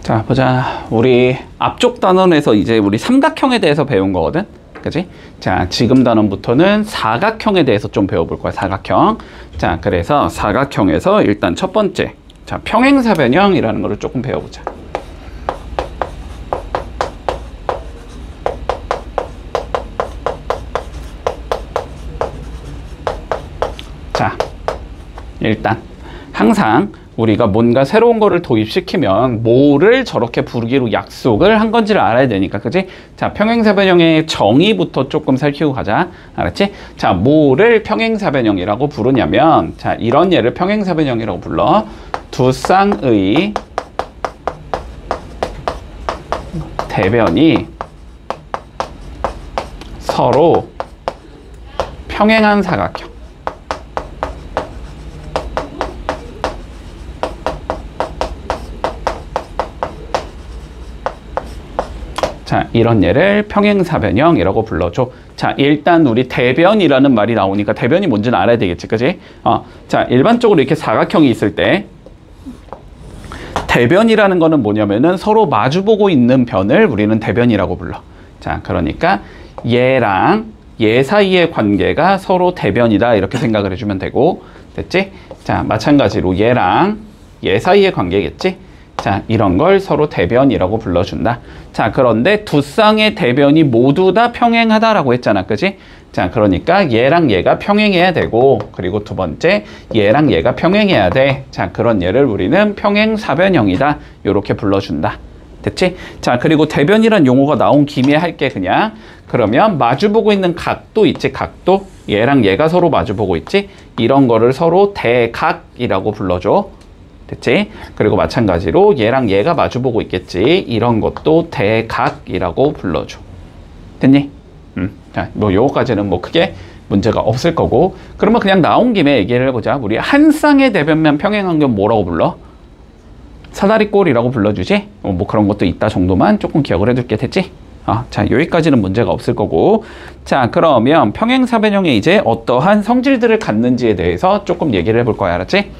자, 보자. 우리 앞쪽 단원에서 이제 우리 삼각형에 대해서 배운 거거든. 그치? 자, 지금 단원부터는 사각형에 대해서 좀 배워볼 거야. 사각형. 자, 그래서 사각형에서 일단 첫 번째, 자, 평행사변형이라는 거를 조금 배워보자. 자, 일단 항상 우리가 뭔가 새로운 거를 도입시키면 뭐를 저렇게 부르기로 약속을 한 건지를 알아야 되니까, 그지? 자, 평행사변형의 정의부터 조금 살피고 가자. 알았지? 자, 뭐를 평행사변형이라고 부르냐면, 자, 이런 예를 평행사변형이라고 불러. 두 쌍의 대변이 서로 평행한 사각형. 자, 이런 예를 평행사변형이라고 불러줘. 자, 일단 우리 대변이라는 말이 나오니까 대변이 뭔지는 알아야 되겠지, 그지? 자, 일반적으로 이렇게 사각형이 있을 때 대변이라는 거는 뭐냐면은 서로 마주보고 있는 변을 우리는 대변이라고 불러. 자, 그러니까 얘랑 얘 사이의 관계가 서로 대변이다, 이렇게 생각을 해주면 되고, 됐지? 자, 마찬가지로 얘랑 얘 사이의 관계겠지? 자, 이런 걸 서로 대변이라고 불러준다. 자, 그런데 두 쌍의 대변이 모두 다 평행하다라고 했잖아, 그지? 자, 그러니까 얘랑 얘가 평행해야 되고, 그리고 두 번째, 얘랑 얘가 평행해야 돼. 자, 그런 예를 우리는 평행사변형이다, 요렇게 불러준다. 됐지? 자, 그리고 대변이란 용어가 나온 김에 할게, 그냥. 그러면 마주보고 있는 각도 있지, 각도? 얘랑 얘가 서로 마주보고 있지? 이런 거를 서로 대각이라고 불러줘. 됐지? 그리고 마찬가지로 얘랑 얘가 마주보고 있겠지? 이런 것도 대각이라고 불러줘. 됐니? 자, 뭐 요거까지는 뭐 크게 문제가 없을 거고, 그러면 그냥 나온 김에 얘기를 해보자. 우리 한 쌍의 대변만 평행한 건 뭐라고 불러? 사다리꼴이라고 불러주지? 뭐 그런 것도 있다 정도만 조금 기억을 해둘게. 됐지? 자, 여기까지는 문제가 없을 거고. 자, 그러면 평행사변형에 이제 어떠한 성질들을 갖는지에 대해서 조금 얘기를 해볼 거야. 알았지?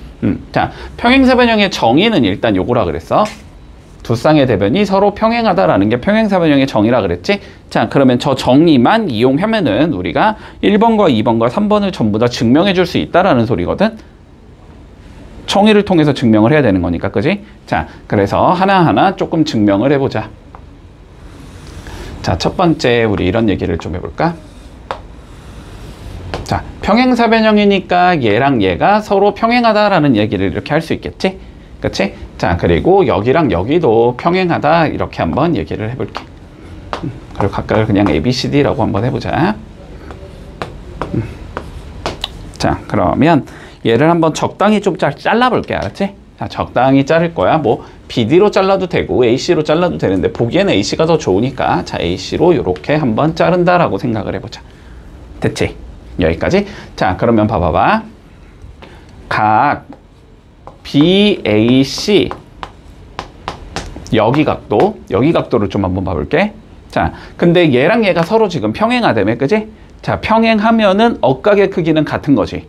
자, 평행사변형의 정의는 일단 요거라 그랬어. 두 쌍의 대변이 서로 평행하다라는 게 평행사변형의 정의라 그랬지? 자, 그러면 저 정의만 이용하면은 우리가 1번과 2번과 3번을 전부 다 증명해 줄 수 있다라는 소리거든? 정의를 통해서 증명을 해야 되는 거니까, 그지? 자, 그래서 하나하나 조금 증명을 해보자. 자, 첫 번째 우리 이런 얘기를 좀 해볼까? 자, 평행사변형이니까 얘랑 얘가 서로 평행하다라는 얘기를 이렇게 할 수 있겠지? 그치? 자, 그리고 여기랑 여기도 평행하다, 이렇게 한번 얘기를 해볼게. 그리고 각각을 그냥 ABCD라고 한번 해보자. 자, 그러면 얘를 한번 적당히 좀 잘라볼게. 알았지? 자, 적당히 자를 거야. 뭐 BD로 잘라도 되고 AC로 잘라도 되는데 보기에는 AC가 더 좋으니까, 자, AC로 이렇게 한번 자른다라고 생각을 해보자. 됐지? 여기까지. 자, 그러면 봐봐봐. 각 BAC 여기 각도를 좀 한번 봐볼게. 자, 근데 얘랑 얘가 서로 지금 평행하다며, 그지? 자, 평행하면은 억각의 크기는 같은 거지.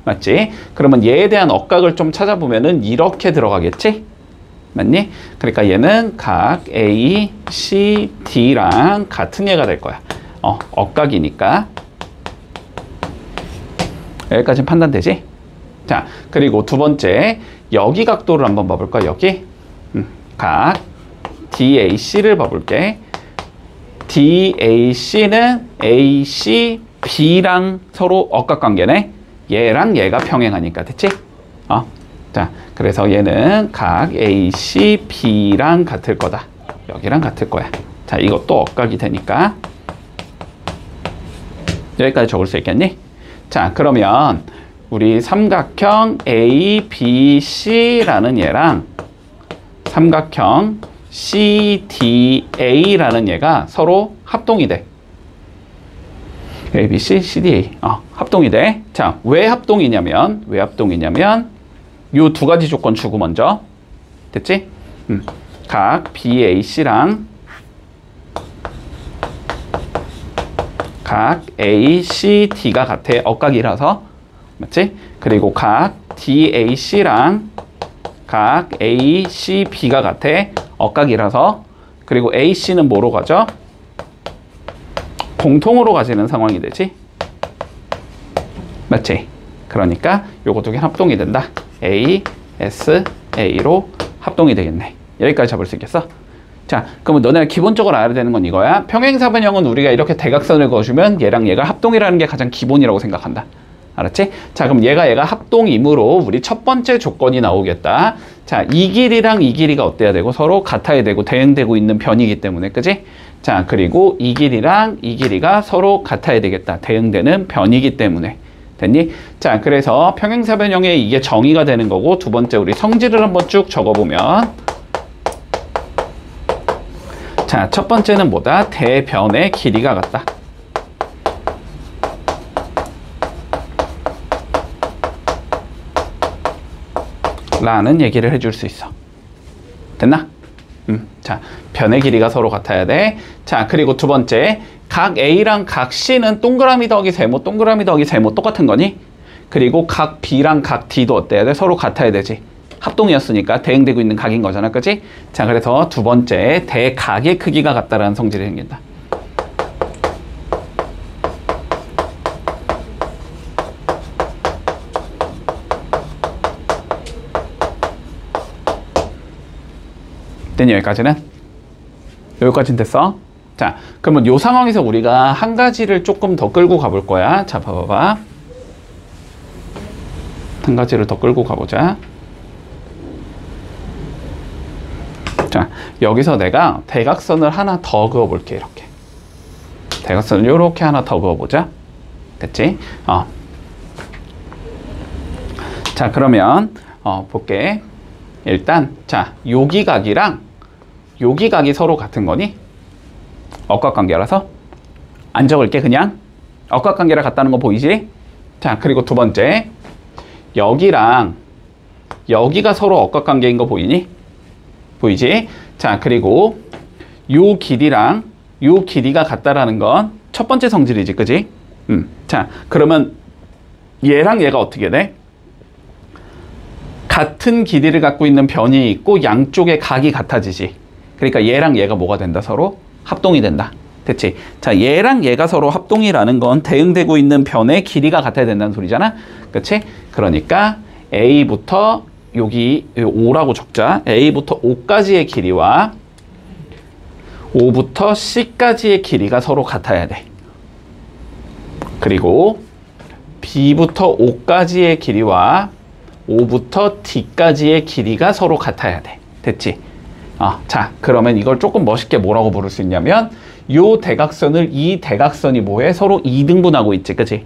맞지? 그러면 얘에 대한 억각을 좀 찾아보면은 이렇게 들어가겠지? 맞니? 그러니까 얘는 각 A, C, D랑 같은 얘가 될 거야. 억각이니까. 여기까지는 판단되지? 자, 그리고 두 번째, 여기 각도를 한번 봐볼까? 여기 각 DAC를 봐볼게. DAC는 AC, B랑 서로 억각관계네. 얘랑 얘가 평행하니까. 됐지? 자, 그래서 얘는 각 AC, B랑 같을 거다. 여기랑 같을 거야. 자, 이것도 억각이 되니까. 여기까지 적을 수 있겠니? 자, 그러면 우리 삼각형 ABC라는 얘랑 삼각형 CDA라는 얘가 서로 합동이 돼. ABC, CDA. 합동이 돼. 자, 왜 합동이냐면 요 두 가지 조건 주고 먼저. 됐지? 각 BAC랑 각 ACD가 같아. 억각이라서. 맞지? 그리고 각 DAC랑 각 ACB가 같아. 억각이라서. 그리고 AC는 뭐로 가죠? 공통으로 가지는 상황이 되지. 맞지? 그러니까 요거 두 개 합동이 된다. A, S, A로 합동이 되겠네. 여기까지 잡을 수 있겠어? 자, 그러면 너네가 기본적으로 알아야 되는 건 이거야. 평행사변형은 우리가 이렇게 대각선을 그어주면 얘랑 얘가 합동이라는 게 가장 기본이라고 생각한다. 알았지? 자, 그럼 얘가 합동이므로 우리 첫 번째 조건이 나오겠다. 자, 이 길이랑 이 길이가 어때야 되고 서로 같아야 되고 대응되고 있는 변이기 때문에, 그지? 자, 그리고 이 길이랑 이 길이가 서로 같아야 되겠다. 대응되는 변이기 때문에. 됐니? 자, 그래서 평행사변형에 이게 정의가 되는 거고, 두 번째 우리 성질을 한번 쭉 적어보면, 자, 첫 번째는 뭐다? 대변의 길이가 같다. 라는 얘기를 해줄 수 있어. 됐나? 자, 변의 길이가 서로 같아야 돼. 자, 그리고 두 번째, 각 A랑 각 C는 동그라미 더하기 세모, 동그라미 더하기 세모 똑같은 거니? 그리고 각 B랑 각 D도 어때야 돼? 서로 같아야 되지. 합동이었으니까 대응되고 있는 각인 거잖아, 그치? 자, 그래서 두 번째, 대각의 크기가 같다라는 성질이 생긴다. 됐니? 여기까지는? 여기까지는 됐어? 자, 그러면 이 상황에서 우리가 한 가지를 조금 더 끌고 가볼 거야. 자, 봐봐봐. 한 가지를 더 끌고 가보자. 자, 여기서 내가 대각선을 하나 더 그어볼게. 이렇게 대각선을 이렇게 하나 더 그어보자. 됐지? 자, 그러면 볼게. 일단 자, 여기각이랑 여기각이 서로 같은 거니? 억각관계라서 안 적을게. 그냥 억각관계라 같다는 거 보이지? 자, 그리고 두 번째, 여기랑 여기가 서로 억각관계인 거 보이니? 보이지? 자, 그리고 요 길이랑 요 길이가 같다라는 건 첫 번째 성질이지, 그지? 자, 그러면 얘랑 얘가 어떻게 돼? 같은 길이를 갖고 있는 변이 있고 양쪽의 각이 같아지지. 그러니까 얘랑 얘가 뭐가 된다? 서로 합동이 된다. 됐지? 자, 얘랑 얘가 서로 합동이라는 건 대응되고 있는 변의 길이가 같아야 된다는 소리잖아. 그치? 그러니까 A부터 여기 5라고 적자. A부터 5까지의 길이와 5부터 C까지의 길이가 서로 같아야 돼. 그리고 B부터 5까지의 길이와 5부터 D까지의 길이가 서로 같아야 돼. 됐지? 자, 그러면 이걸 조금 멋있게 뭐라고 부를 수 있냐면 요 대각선을 이 대각선이 뭐해? 서로 2등분하고 있지. 그치?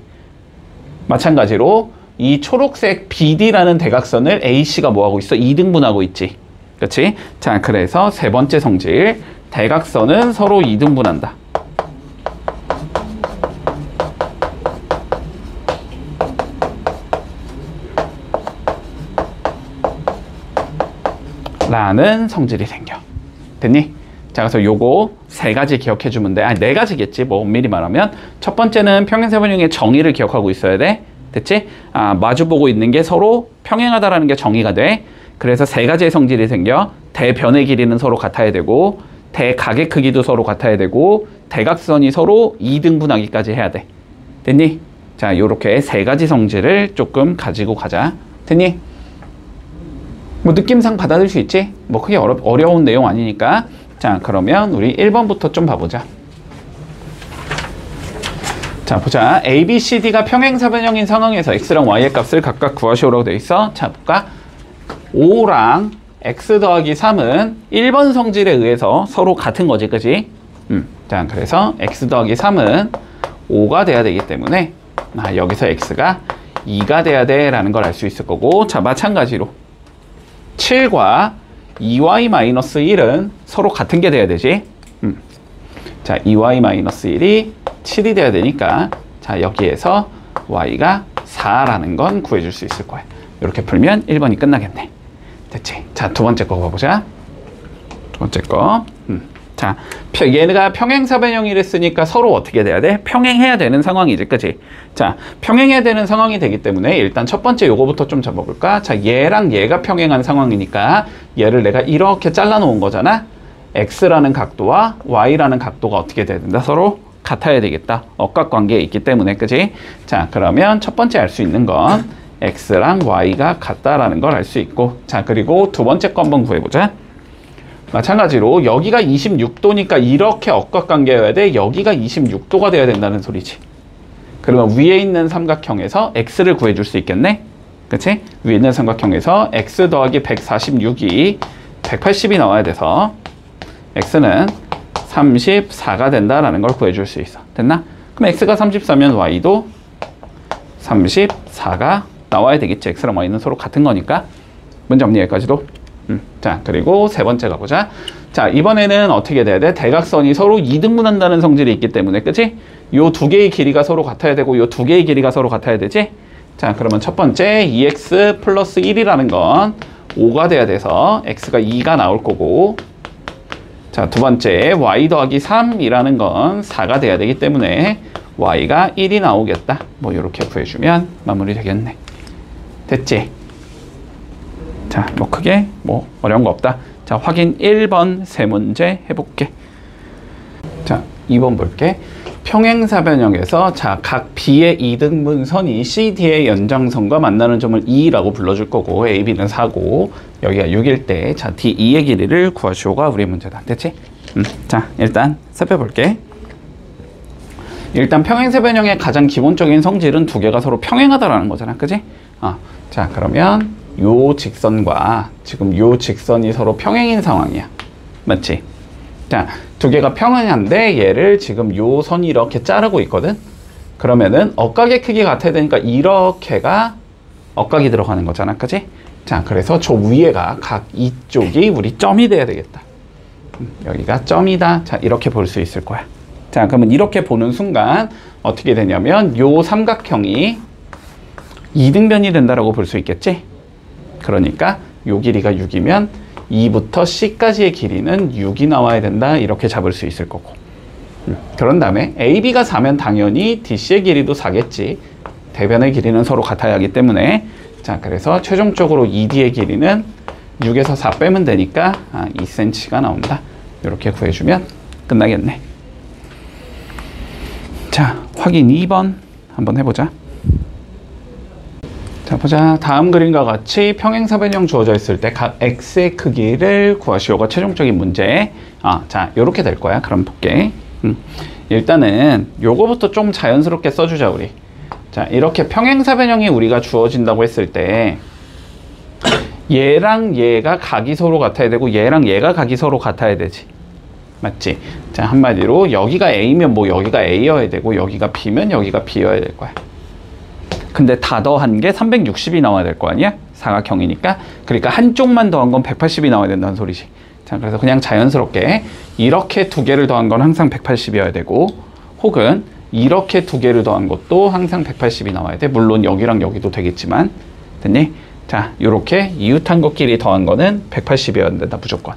마찬가지로 이 초록색 BD라는 대각선을 AC가 뭐하고 있어? 2등분하고 있지. 그치? 자, 그래서 세 번째 성질, 대각선은 서로 2등분한다. 라는 성질이 생겨. 됐니? 자, 그래서 요거 세 가지 기억해 주면 돼. 네 가지겠지. 뭐 엄밀히 말하면 첫 번째는 평행사변형의 정의를 기억하고 있어야 돼. 됐지? 마주보고 있는 게 서로 평행하다라는 게 정의가 돼. 그래서 세 가지의 성질이 생겨. 대변의 길이는 서로 같아야 되고, 대각의 크기도 서로 같아야 되고, 대각선이 서로 2등분하기까지 해야 돼. 됐니? 자, 요렇게 세 가지 성질을 조금 가지고 가자. 됐니? 뭐 느낌상 받아들일 수 있지? 뭐 크게 어려운 내용 아니니까. 자, 그러면 우리 1번부터 좀 봐보자. 자, 보자. A, B, C, D가 평행사변형인 상황에서 X랑 Y의 값을 각각 구하시오라고 되어 있어. 자, 볼까? 5랑 X 더하기 3은 1번 성질에 의해서 서로 같은 거지, 그지? 자, 그래서 X 더하기 3은 5가 돼야 되기 때문에 여기서 X가 2가 돼야 돼 라는 걸 알 수 있을 거고, 자, 마찬가지로 7과 2y-1은 서로 같은 게 돼야 되지. 자, 2y-1이 7이 돼야 되니까, 자, 여기에서 y가 4라는 건 구해줄 수 있을 거야. 이렇게 풀면 1번이 끝나겠네. 됐지? 자, 두 번째 거 봐보자. 두 번째 거. 자, 얘가 평행사변형이랬으니까 서로 어떻게 돼야 돼? 평행해야 되는 상황이지, 그치? 자, 평행해야 되는 상황이 되기 때문에 일단 첫 번째 요거부터 좀 잡아볼까? 자, 얘랑 얘가 평행한 상황이니까 얘를 내가 이렇게 잘라 놓은 거잖아? x라는 각도와 y라는 각도가 어떻게 돼야 된다? 서로 같아야 되겠다. 억각관계에 있기 때문에, 그지? 자, 그러면 첫 번째 알 수 있는 건 x랑 y가 같다라는 걸 알 수 있고, 자, 그리고 두 번째 거 한번 구해보자. 마찬가지로 여기가 26도니까 이렇게 억각관계여야 돼. 여기가 26도가 돼야 된다는 소리지. 그러면 위에 있는 삼각형에서 x를 구해줄 수 있겠네? 그치? 위에 있는 삼각형에서 x 더하기 146이 180이 나와야 돼서 x는 34가 된다라는 걸 구해줄 수 있어. 됐나? 그럼 x가 34면 y도 34가 나와야 되겠지. x랑 y는 서로 같은 거니까. 문제 없니? 여기까지도? 자, 그리고 세 번째 가보자. 자, 이번에는 어떻게 돼야 돼? 대각선이 서로 이등분한다는 성질이 있기 때문에, 그치? 요 두 개의 길이가 서로 같아야 되고, 요 두 개의 길이가 서로 같아야 되지? 자, 그러면 첫 번째 2x 플러스 1이라는 건 5가 돼야 돼서 x가 2가 나올 거고, 자, 두 번째 y 더하기 3이라는 건 4가 돼야 되기 때문에 y가 1이 나오겠다. 뭐 이렇게 구해주면 마무리 되겠네. 됐지? 자, 뭐 크게 뭐 어려운 거 없다. 자, 확인 1번 세 문제 해볼게. 자, 2번 볼게. 평행사변형에서 자, 각 B의 이등분선이 CD의 연장선과 만나는 점을 E라고 불러줄 거고, A, B는 4고, 여기가 6일 때, 자, D2의 길이를 구하시오가 우리 문제다. 됐지? 자, 일단 살펴볼게. 일단 평행사변형의 가장 기본적인 성질은 두 개가 서로 평행하다라는 거잖아. 그지? 자, 그러면 요 직선과 지금 요 직선이 서로 평행인 상황이야. 맞지? 자, 두 개가 평행한데 얘를 지금 요 선이 이렇게 자르고 있거든. 그러면은 억각의 크기가 같아야 되니까 이렇게가 억각이 들어가는 거잖아. 그지? 자, 그래서 저 위에가 각 이쪽이 우리 점이 돼야 되겠다. 여기가 점이다. 자, 이렇게 볼 수 있을 거야. 자, 그러면 이렇게 보는 순간 어떻게 되냐면 요 삼각형이 이등변이 된다라고 볼 수 있겠지? 그러니까 요 길이가 6이면 2부터 C까지의 길이는 6이 나와야 된다. 이렇게 잡을 수 있을 거고. 그런 다음에 AB가 4면 당연히 DC의 길이도 4겠지. 대변의 길이는 서로 같아야 하기 때문에. 자, 그래서 최종적으로 ED의 길이는 6에서 4 빼면 되니까 2cm가 나온다. 이렇게 구해주면 끝나겠네. 자, 확인 2번 한번 해보자. 자, 보자. 다음 그림과 같이 평행사변형 주어져 있을 때 각 x의 크기를 구하시오가 최종적인 문제. 자, 요렇게 될 거야. 그럼 볼게. 일단은 요거부터 좀 자연스럽게 써주자, 우리. 자, 이렇게 평행사변형이 우리가 주어진다고 했을 때 얘랑 얘가 각이 서로 같아야 되고 얘랑 얘가 각이 서로 같아야 되지. 맞지? 자, 한마디로 여기가 A면 뭐 여기가 A여야 되고 여기가 B면 여기가 B여야 될 거야. 근데 다 더한 게 360이 나와야 될 거 아니야? 사각형이니까. 그러니까 한쪽만 더한 건 180이 나와야 된다는 소리지. 자, 그래서 그냥 자연스럽게 이렇게 두 개를 더한 건 항상 180이어야 되고, 혹은 이렇게 두 개를 더한 것도 항상 180이 나와야 돼. 물론 여기랑 여기도 되겠지만. 됐니? 자, 요렇게 이웃한 것끼리 더한 거는 180이어야 된다, 무조건.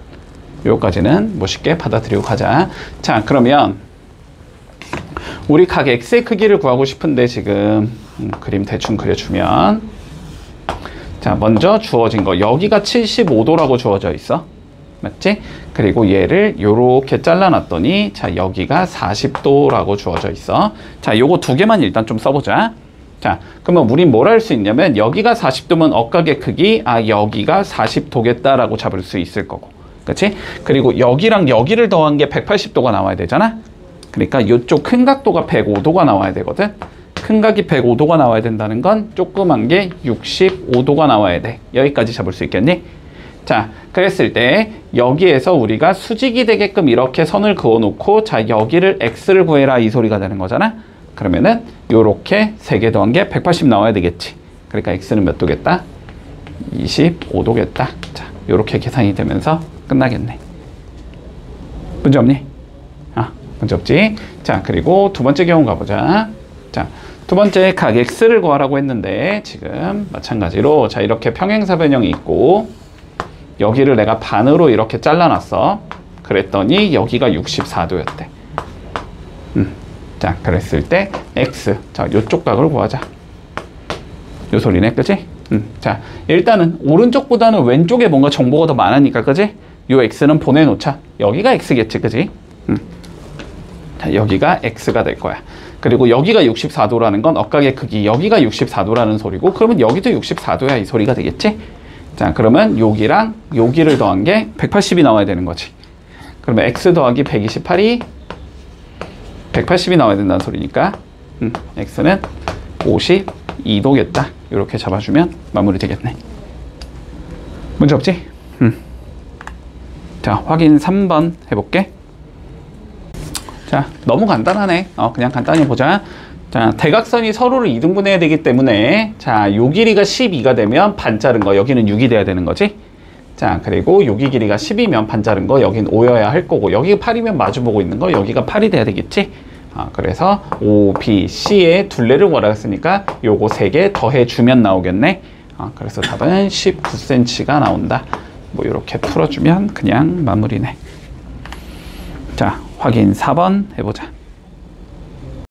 요까지는 뭐 쉽게 받아들이고 가자. 자, 그러면 우리 각 x의 크기를 구하고 싶은데 지금 그림 대충 그려주면, 자, 먼저 주어진 거 여기가 75도라고 주어져 있어. 맞지? 그리고 얘를 요렇게 잘라놨더니 자, 여기가 40도라고 주어져 있어. 자, 요거 두 개만 일단 좀 써보자. 자, 그러면 우린 뭘 할 수 있냐면 여기가 40도면 억각의 크기, 여기가 40도겠다라고 잡을 수 있을 거고. 그치? 그리고 여기랑 여기를 더한 게 180도가 나와야 되잖아? 그러니까 이쪽 큰 각도가 105도가 나와야 되거든? 큰 각이 105도가 나와야 된다는 건 조그만 게 65도가 나와야 돼. 여기까지 잡을 수 있겠니? 자, 그랬을 때 여기에서 우리가 수직이 되게끔 이렇게 선을 그어놓고 자, 여기를 x를 구해라 이 소리가 되는 거잖아? 그러면은 요렇게 3개 더한 게 180 나와야 되겠지. 그러니까 x는 몇 도겠다? 25도겠다. 자, 요렇게 계산이 되면서 끝나겠네. 문제 없니? 문제 없지? 자, 그리고 두 번째 경우 가보자. 자, 두 번째 각 x를 구하라고 했는데 지금 마찬가지로 자, 이렇게 평행사변형이 있고 여기를 내가 반으로 이렇게 잘라놨어. 그랬더니 여기가 64도였대. 자, 그랬을 때 x, 자, 요쪽 각을 구하자. 요 소리네, 그치? 자, 일단은 오른쪽보다는 왼쪽에 뭔가 정보가 더 많으니까, 그치? 요 x는 보내놓자. 여기가 x겠지, 그지? 자, 여기가 x가 될 거야. 그리고 여기가 64도라는 건 억각의 크기, 여기가 64도라는 소리고, 그러면 여기도 64도야 이 소리가 되겠지? 자, 그러면 여기랑 여기를 더한 게 180이 나와야 되는 거지. 그러면 x 더하기 128이 180이 나와야 된다는 소리니까 x는 52도겠다. 이렇게 잡아주면 마무리 되겠네. 문제 없지? 자, 확인 3번 해볼게. 자, 너무 간단하네. 그냥 간단히 보자. 자, 대각선이 서로를 2등분해야 되기 때문에, 자, 요 길이가 12가 되면 반 자른 거, 여기는 6이 돼야 되는 거지. 자, 그리고 여기 길이가 10이면 반 자른 거, 여긴 5여야 할 거고, 여기가 8이면 마주보고 있는 거, 여기가 8이 돼야 되겠지. 그래서 O, B, C의 둘레를 구하라했으니까 요거 3개 더해주면 나오겠네. 그래서 답은 19cm가 나온다. 뭐 이렇게 풀어주면 그냥 마무리네. 자, 확인 4번 해보자.